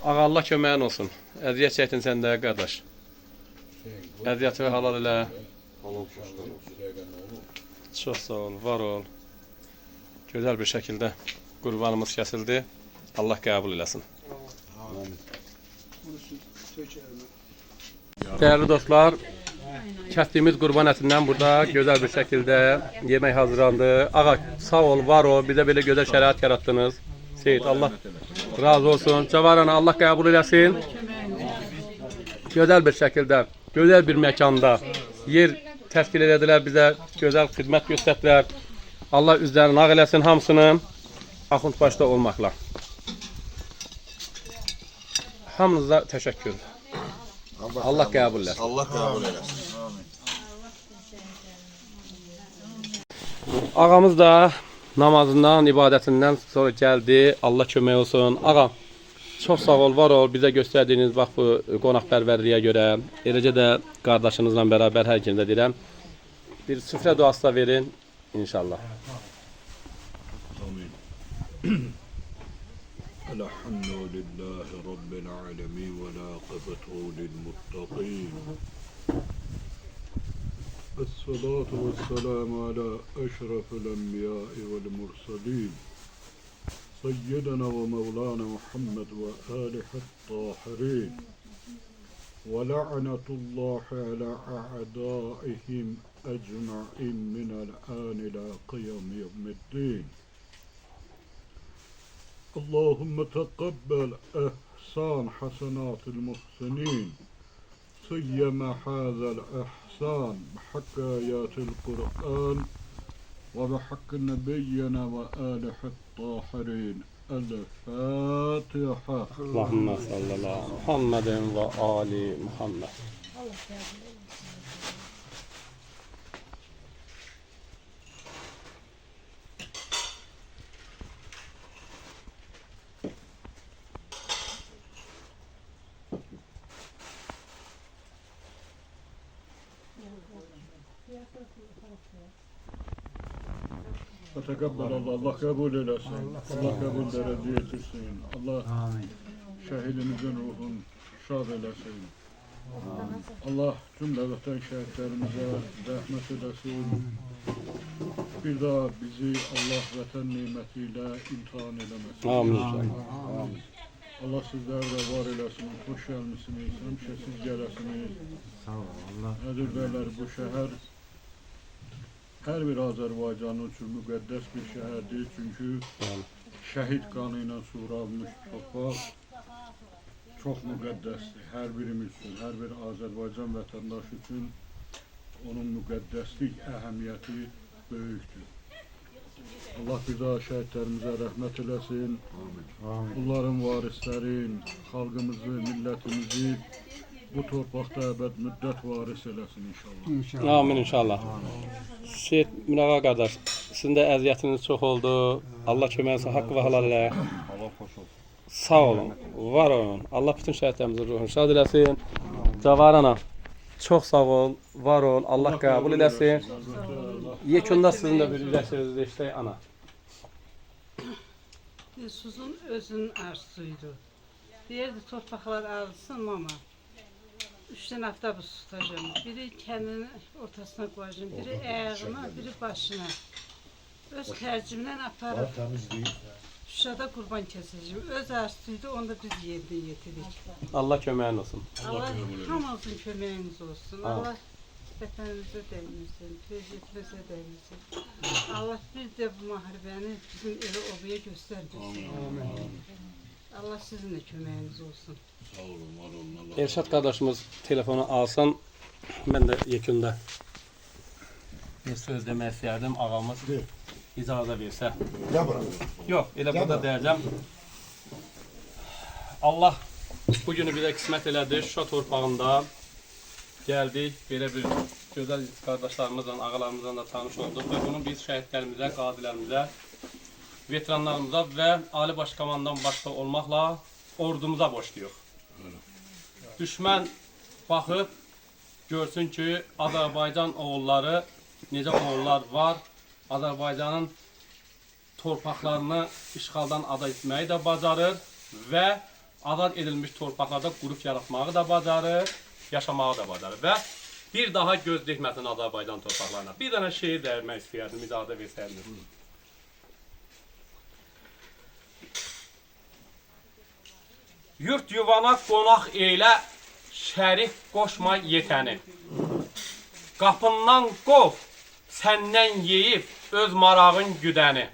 Ağa Allah köməyin olsun. Əziyyət çəkdin sən də qardaş. Əziyyəti halal elə. Çox sağ ol, var ol. Gözəl bir şəkildə qurbanımız kəsildi. Allah qəbul eləsin. Değerli dostlar, kəsdiyimiz qurban ətindən burada gözəl bir şəkildə yemək hazırlandı. Ağa sağ ol, var ol, bizə belə gözəl şərait yarattınız. Seyit, Allah razı olsun. Cavarana Allah qəbul eləsin. Gözəl bir şəkildə, gözəl bir məkanda yer təşkil edədilər bizə, gözəl xidmət göstərdilər. Allah üzlərini ağ eləsin hamısını, Axund başda olmaqla. Hamınıza təşəkkür. Allah qəbul eləsin. Allah qəbul eləsin. Ağamız da namazından, ibadətindən sonra gəldi. Allah kömək olsun. Ağam, çox sağ ol, var ol. Bizə göstərdiyiniz bax bu qonaqpərvərliyə görə, eləcə də qardaşınızla bərabər hər gün də deyirəm. Bir süfrə duası da verin inşallah. Amin. Elhamdülillahi Rabbil alemin ve lâkıbetu lil muttaqin. الصلاة والسلام على أشرف الأنبياء والمرسلين سيدنا ومولانا محمد وآله الطاهرين ولعنة الله على أعدائهم أجمعين من الآن إلى قيام يوم الدين اللهم تقبل إحسان حسنات المحسنين سيما هذا الإحسان بحق آيات القرآن وبحق نبينا وآله الطاهرين الفاتحة. Allahümme sallallahu aleyhi Muhammedin ve Ali Muhammed. Tekebbel Allah kabul eylesin. Allah kabul derece getirsin. Allah şehidimizin ruhunu şad eylesin. Allah cümle vatan şehitlerimize rahmet eylesin. Bir daha bizi Allah vatan nimetiyle imtihan eylemesin. Amin. Allah sizler de var eylesin. Hoş gelmişsiniz. Hemşesiz gelesiniz. Sağ ol Allah. Nedir derler bu şehir? Her bir Azerbaycan'ın için müqəddəs bir şehirdir. Çünkü şehit kanıyla suğralmış toprak çok müqəddəsdir. Her birimiz için, her bir Azerbaycan vatandaşı için onun müqəddəslik ehemmiyeti büyüktür. Allah bir daha şehitlerimize rahmet eylesin. Onların varislerin, halkımızı, milletimizi bu torpaqda əbəd müddət varis eləsin inşallah. Amin inşallah. Seyit Münağa qardaş, sizin də əziyyətiniz çox oldu. Allah köməyinizi haqqı və halal elə. Allah xoş olsun. Sağ olun, var olun. Allah bütün şəhidlərimizin ruhunu şad eləsin. Cavarana, çox sağ ol, var ol. Allah qəbul eləsin. Yekunda sizin də bir ürəksiniz eşitək ana. Yusuf'un özünün arzusuydu. Deyirdi torpaqlar alsın ama 3 tane avtobus tutacağım. Biri kendini ortasına koyacağım, biri ayağına, biri başına. Öz tercihimle aparıp Şuşada kurban keseceğim. Öz arzusuydu, onu da biz yerine getirdik. Allah köməyin olsun. Allah hamımızın köməyimiz olsun. Allah vətənimizə dəyməsin, prezidentimizə dəyməsin. Allah bir de bu müharibəni bizim elə obaya göstərdirsin. Allah sizin de köməyiniz olsun. Sağ olun, var olun. Allah. Erşad qardaşımız telefonu alsın. Mən də yekunda bir söz demək istəyərdim. Ağamız icazə versə. Yox, elə burada deyəcəm. Allah bugünü bizə qismət elədi. Şuşa torpağında gəldik. Belə bir gözəl qardaşlarımızla, ağalarımızla da tanış olduq və bunu biz şəhidlərimizə, qazilərimizə, veteranlarımıza və Ali Başkomandan başda olmaqla ordumuza borcluyuq. Düşmən baxıb görsün ki, Azərbaycan oğulları, necə oğullar var, Azərbaycanın torpaqlarını işğaldan azad etməyi də bacarır və azad edilmiş torpaqlarda qurub yaratmağı da bacarır, yaşamağı da bacarır. Və bir daha göz dikməsin Azərbaycan torpaqlarına. Bir dənə şeir dəyirmək istəyərdim, icazə versəydiniz. Yurt yuvana qonaq eylə, şərif qoşma yetəni. Qapından qov, səndən yeyib öz marağın güdəni.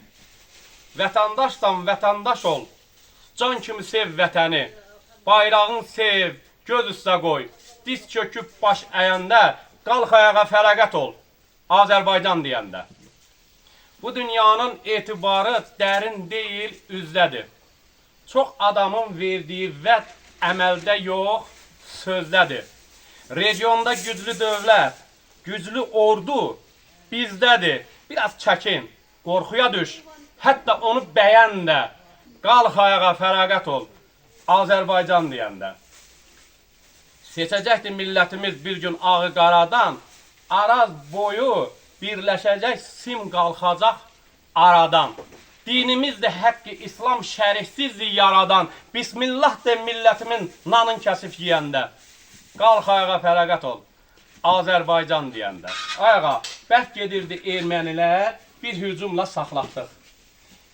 Vətəndaşdan vətəndaş ol, can kimi sev vətəni. Bayrağın sev, göz üstə qoy. Diz çöküb baş əyəndə, qalx ayağa fərəqət ol, Azərbaycan deyəndə. Bu dünyanın etibarı dərin deyil, üzdədir. Çox adamın verdiyi vəd əməldə yox, sözdədir. Regionda güclü dövlət, güclü ordu bizdədir. Biraz çəkin, qorxuya düş, hətta onu bəyən də, qalx ayağa fərəqət ol, Azərbaycan deyəndə. Seçəcəkdir millətimiz bir gün ağı qaradan, Araz boyu birləşəcək, sim qalxacaq aradan. Dinimiz də həqqi İslam şərifsizdir yaradan, Bismillah de millətimin nanın kəsif yiyəndə. Qalx ayağa fərəqət ol, Azərbaycan deyəndə. Ayağa, bərk gedirdi ermənilər, bir hücumla saxlatdıq.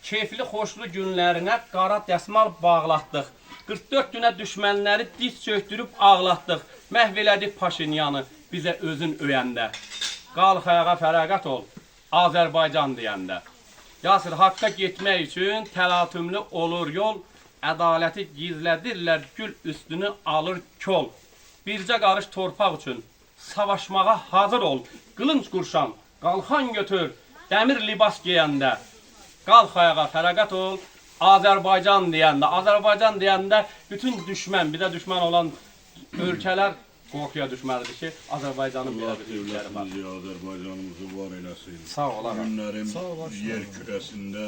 Keyfli, xoşlu günlərinə qara dəsmal bağlatdıq. 44 günə düşmənləri diz çöktürüb ağlatdıq. Məhv elədik Paşinyanı bizə özün öyəndə. Qalx ayağa fərəqət ol, Azərbaycan deyəndə. Yasir, haqqa getmək üçün təlatümlü olur yol, ədaləti gizlədirlər, gül üstünü alır kol. Bircə qarış torpaq üçün savaşmağa hazır ol, qılınc qurşan, qalxan götür, dəmir libas geyəndə. Qalx ayağa fərəqət ol, Azərbaycan deyəndə. Azərbaycan deyəndə bütün düşmən, bizə düşmən olan ölkələr qorxuya düşməlidir ki, Azərbaycanın belə bir ülkələri var. Azərbaycanımızı var eləsin. Sağ olaraq. Günlərin yer kürəsində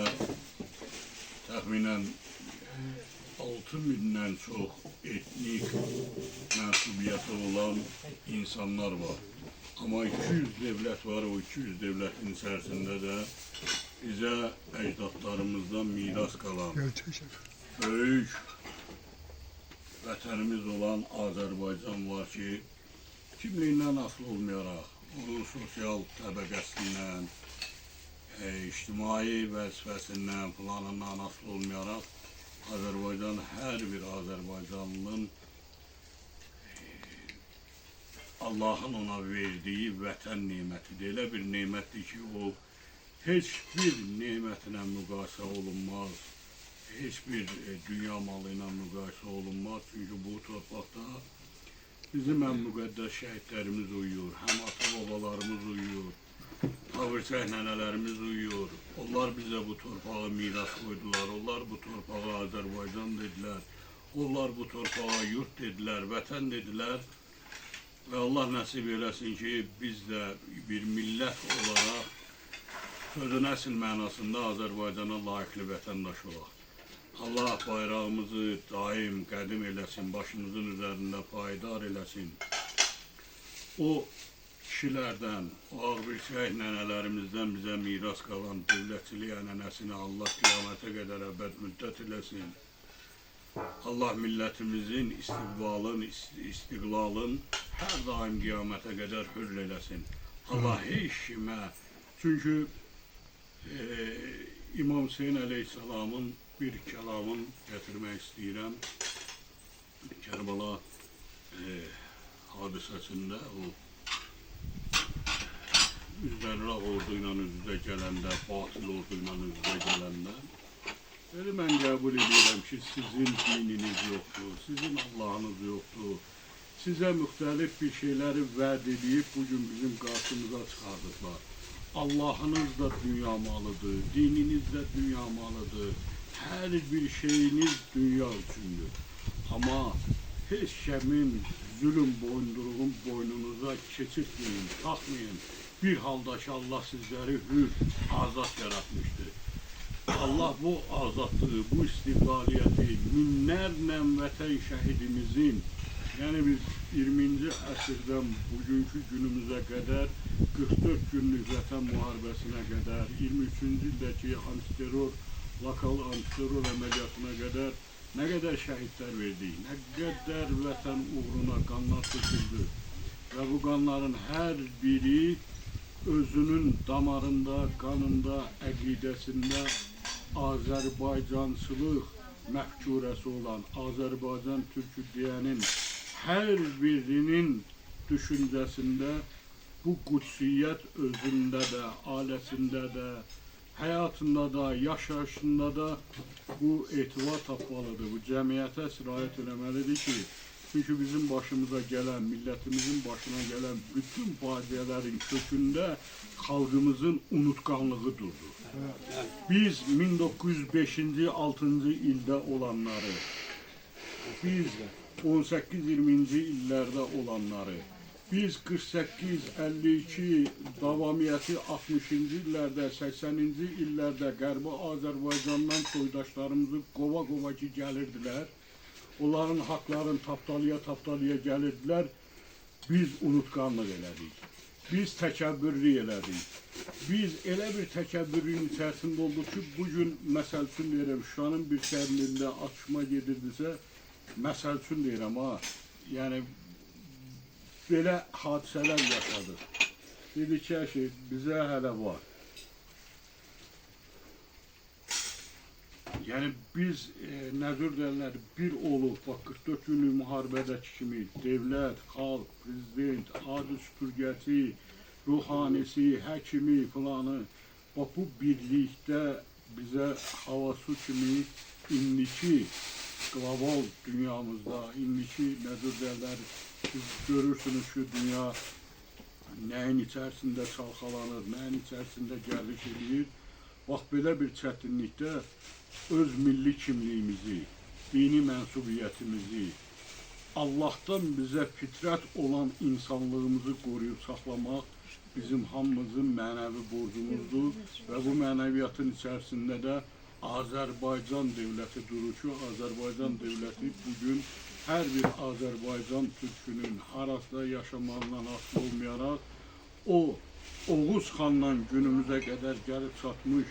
təxminən 6000-dən çox etnik mənsubiyyəti olan insanlar var. Amma 200 dövlət var, o 200 dövlətin içərisində də bizə əcdadlarımızdan miras qalan böyük vətənimiz olan Azərbaycan var ki, kimliyindən asılı olmayaraq, onun sosial təbəqəsindən, ictimai vəzifəsindən, planından asılı olmayaraq, Azərbaycan hər bir Azərbaycanlının Allahın ona verdiyi vətən nemətidir. Elə bir nemətdir ki, o heç bir nemətinə müqayisə olunmaz, heç bir dünya malı ilə müqayisə olunmaz. Çünki bu torpaqda bizim ən müqəddəs şəhidlərimiz uyuyur, həm ata-babalarımız uyuyur, tavırçək nənələrimiz uyuyur. Onlar bizə bu torpağı miras qoydular, onlar bu torpağa Azərbaycan dedilər, onlar bu torpağa yurt dedilər, vətən dedilər. Və Allah nəsib eləsin ki, biz də bir millət olaraq sözün əsl mənasında Azərbaycana layiqli vətəndaş olaq. Allah bayrağımızı daim qədim eləsin, başımızın üzərində payidar eləsin. O kişilərdən, o ağbirçək nənələrimizdən bizə miras qalan dövlətçilik ənənəsini Allah qiyamətə qədər əbəd müddət eləsin. Allah millətimizin istiqbalın, istiqlalın hər daim qiyamətə qədər hürr eləsin. Allah heç kimə, çünki İmam Hüseyin əleyhissalamın bir kəlamını gətirmək istəyirəm. Kərbala hadisəsində o üzərraq ordu ilə üzdə gələndə, batil ordu ilə üzdə gələndə mən qəbul edirəm ki, sizin dininiz yoxdur, sizin Allahınız yoxdur. Sizə müxtəlif bir şeyləri vəd edib bugün bizim qarşımıza çıxardıqlar. Allahınız da dünya malıdır, dininiz də dünya malıdır. Hər bir şeyiniz dünya üçündür. Amma heç kəmin zülüm boyunduruğun boynunuza keçirtməyin, taxmayın. Bir halda ki, Allah sizləri hür, azad yaratmışdır. Allah bu azadlığı, bu istiqlaliyyəti minlərlə vətən şəhidimizin, yəni biz 20-ci əsrdən bugünkü günümüzə qədər 44 günlük vətən müharibəsinə qədər, 23-cü ildəki antiterror, lokal antiterror əməliyyatına qədər ne kadar şehitler verdik, ne kadar vətən uğruna qanlar töküldü. Ve bu qanların her biri özünün damarında, qanında, əqidəsində Azərbaycançılıq məfkurəsi olan Azərbaycan türkü deyənin hər birinin düşüncəsində bu qudsiyyət özündə də, ailəsində də, həyatında da, yaşayışında da bu etibar tapmalıdır. Bu cəmiyyətə sirayət eləməlidir ki, çünkü bizim başımıza gelen, milletimizin başına gelen bütün faciələrin kökündə xalqımızın unutqanlığı durdu. Biz 1905-ci, 6-cı ildə olanları, biz 18-20-ci illərdə olanları, biz 48-52 davamiyyəti 60-cı illərdə, 80-ci illərdə Qərbi Azərbaycandan soydaşlarımızı qova-qova ki gəlirdilər. Onların haqlarını tapdalıya gəlirdiler. Biz unutqanlıq elədik. Biz təkəbbürlü elədik. Biz elə bir təkəbbürün içərisində olduq ki, bugün məsəl üçün deyirəm, Şuşanın bir şəhərində atışma gedirdisə, məsəl üçün deyirəm ha, yəni belə hadisələr yaşadıq. Dedik ki, bizə hələ var. Yani biz nəzir derler bir olub, bak 44 günlük müharibədəki kimi devlet, xalq, prezident, adi süpürgəsi, ruhanisi, həkimi filanı, bak bu birlikdə bizə hava su kimi indiki global dünyamızda, indiki nəzir derler, siz görürsünüz ki dünya nəyin içərisində çalxalanır, nəyin içərisində gərlik edir. Bak belə bir çətinlikdə öz milli kimliyimizi, dini mənsubiyyətimizi, Allah'tan bize fitrət olan insanlığımızı qoruyub saxlamaq bizim hamımızın mənəvi borcumuzdur və bu mənəviyyatın içərisində də Azərbaycan devleti durur ki, Azərbaycan devleti bugün hər bir Azərbaycan türkünün harasda yaşamağından asılı olmayaraq o Oğuz xandan günümüze kadar gəlib çatmış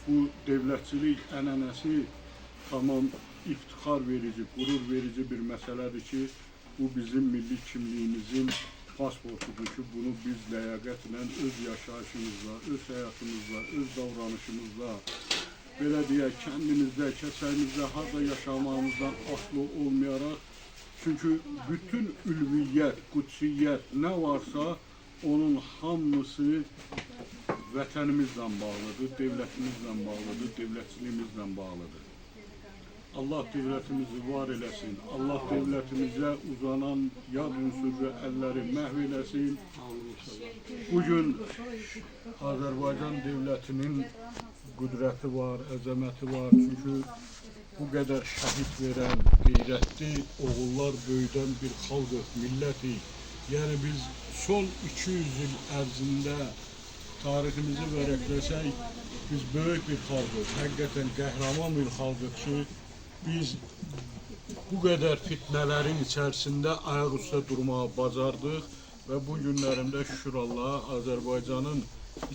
bu devletçilik ənənəsi tamam iftixar verici, gurur verici bir məsələdir ki, bu bizim milli kimliyimizin pasportudur ki, bunu biz ləyaqətlə öz yaşayışımızla, öz həyatımızla, öz davranışımızla, belə deyək, kəndimizdə, kəsəyimizdə, harada yaşamağımızdan asılı olmayaraq, çünkü bütün ülviyyət, qudsiyyət nə varsa, onun hamısı vətənimizlə bağlıdır, devlətimizlə bağlıdır, devlətçilimizlə bağlıdır. Allah devletimizi var eləsin, Allah devletimize uzanan yad ünsür ve elleri məhv eləsin. Bugün Azərbaycan devletinin qüdrəti var, əzəməti var. Çünkü bu kadar şəhid verən, qeyrətli oğullar böyüdən bir xalqıq, millətik. Yani biz son 200 yıl ərzində tariximizi vərəqləsək, biz böyük bir xalqıq, həqiqətən qəhrəman bir xalqıq ki, biz bu kadar fitnelerin içerisinde ayak üstə durmağı bacardıq ve bu günlərində şükür Allah'a Azərbaycanın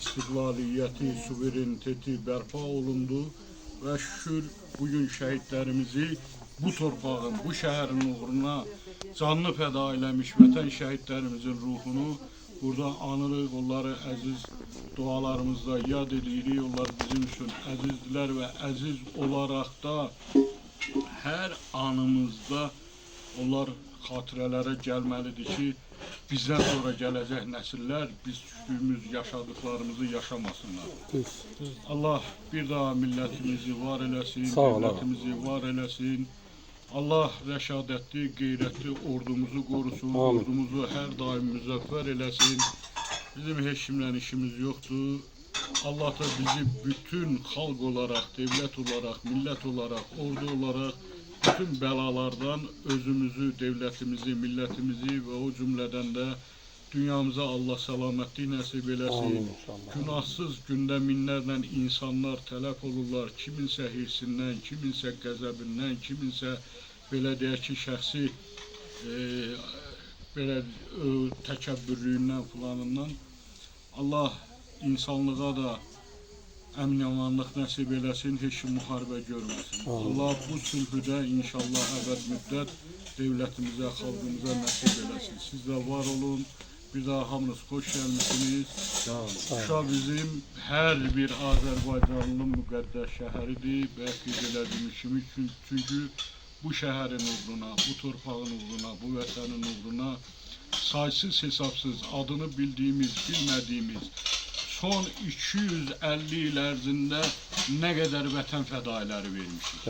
istiqlaliyyəti, suvereniteti bərpa olundu ve şükür bugün şəhidlərimizi bu torpağın, bu şəhərin uğruna canlı fəda eləmiş vətən şəhidlərimizin ruhunu burada anırıq, onları əziz dualarımızda yad edirik. Onlar bizim üçün əzizdirlər və əziz olaraq da hər anımızda onlar xatirələrə gəlməlidir ki, bizdən sonra gələcək nəsillər biz düşdüyümüz, yaşadıklarımızı yaşamasınlar. Allah bir daha millətimizi var eləsin, devletimizi var eləsin. Allah rəşadətli, qeyrətli ordumuzu qorusun, ordumuzu hər daim müzəffər eləsin. Bizim heç kimlə işimiz yoxdur. Allah da bizi bütün xalq olarak, devlet olarak, millet olarak, ordu olarak bütün belalardan özümüzü, devletimizi, milletimizi ve o cümleden de dünyamıza Allah salametli nasip eləsin. Günahsız gündə minlərlə insanlar tələf olurlar. Kiminsə hirsindən, kiminsə qəzəbindən, kiminsə belə deyək ki, şəxsi belə təkəbbürlüyündən filanından. Allah insanlığa da əmin-amanlıq nəsib eləsin, heç kim müharibə görməsin. Allah bu sülhü də inşallah əbəd müddət dövlətimizə, xalqımıza nəsib eləsin. Siz də var olun. Bir daha hamınız xoş gəlmişsiniz. Şuşa bizim hər bir Azərbaycanlının müqəddəs şəhəridir və qeyd elədiyim kimi çünki bu şəhərin uğruna, bu torpağın uğruna, bu vətənin uğruna saysız hesabsız adını bildiyimiz, bilmədiyimiz son 250 il ərzində nə qədər vətən fədailəri vermişik.